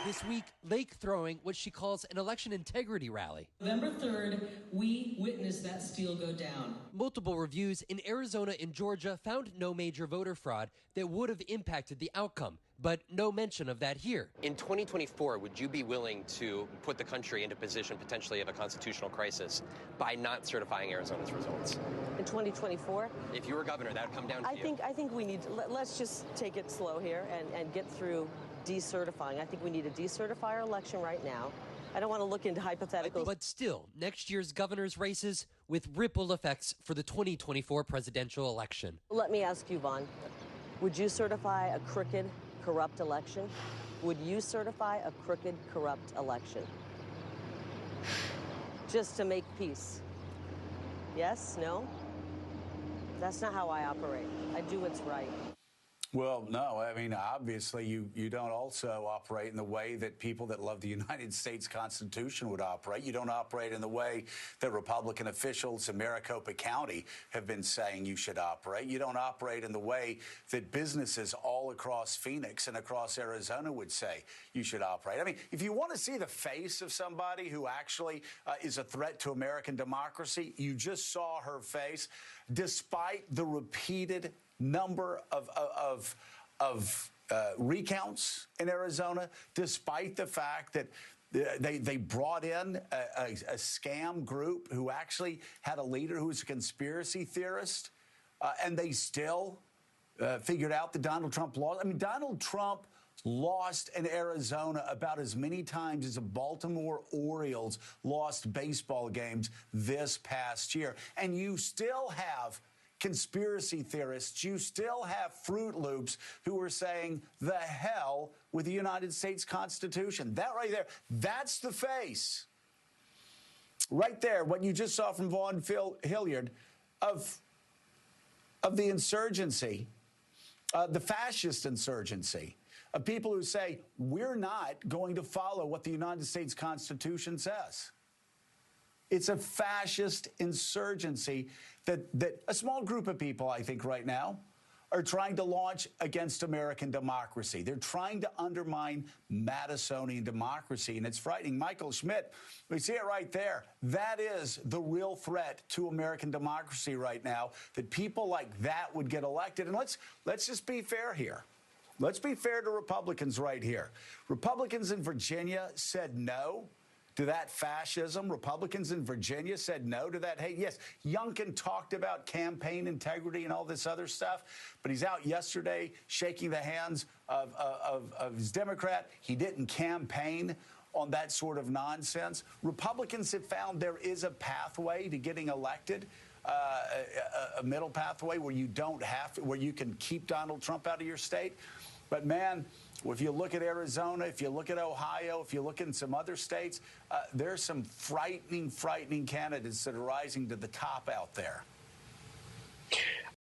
This week, Lake throwing what she calls an election integrity rally. November 3rd, we witnessed that steel go down. Multiple reviews in Arizona and Georgia found no major voter fraud that would have impacted the outcome, but no mention of that here. In 2024, would you be willing to put the country into position potentially of a constitutional crisis by not certifying Arizona's results? In 2024? If you were governor, that would come down to you. I think we need, let's just take it slow here and get through decertifying. I think we need to decertify our election right now. I don't want to look into hypotheticals. But still, next year's governor's races with ripple effects for the 2024 presidential election. Let me ask you, Vaughn, would you certify a crooked, corrupt election? Would you certify a crooked, corrupt election? Just to make peace? Yes? No? That's not how I operate. I do what's right. Well, no, I mean, obviously, you don't also operate in the way that people that love the United States Constitution would operate. You don't operate in the way that Republican officials in Maricopa County have been saying you should operate. You don't operate in the way that businesses all across Phoenix and across Arizona would say you should operate. I mean, if you want to see the face of somebody who actually is a threat to American democracy, you just saw her face, despite the repeated number of recounts in Arizona, despite the fact that they brought in a scam group who actually had a leader who was a conspiracy theorist, and they still figured out that Donald Trump lost. I mean, Donald Trump lost in Arizona about as many times as the Baltimore Orioles lost baseball games this past year. And you still have conspiracy theorists, you still have Fruit Loops who are saying the hell with the United States Constitution. That right there, that's the face. Right there, what you just saw from Vaughn Hilliard of the insurgency, the fascist insurgency, of people who say we're not going to follow what the United States Constitution says. It's a fascist insurgency that a small group of people, I think, right now are trying to launch against American democracy. They're trying to undermine Madisonian democracy, and it's frightening. Michael Schmidt, we see it right there. That is the real threat to American democracy right now, that people like that would get elected. And let's just be fair here. Let's be fair to Republicans right here. Republicans in Virginia said no to that fascism. Republicans in Virginia said no to that hate. Yes, Youngkin talked about campaign integrity and all this other stuff, but he's out yesterday shaking the hands of his Democrat. He didn't campaign on that sort of nonsense. Republicans have found there is a pathway to getting elected, a middle pathway where you don't have to, where you can keep Donald Trump out of your state. But man, if you look at Arizona, if you look at Ohio, if you look in some other states, there's some frightening candidates that are rising to the top out there.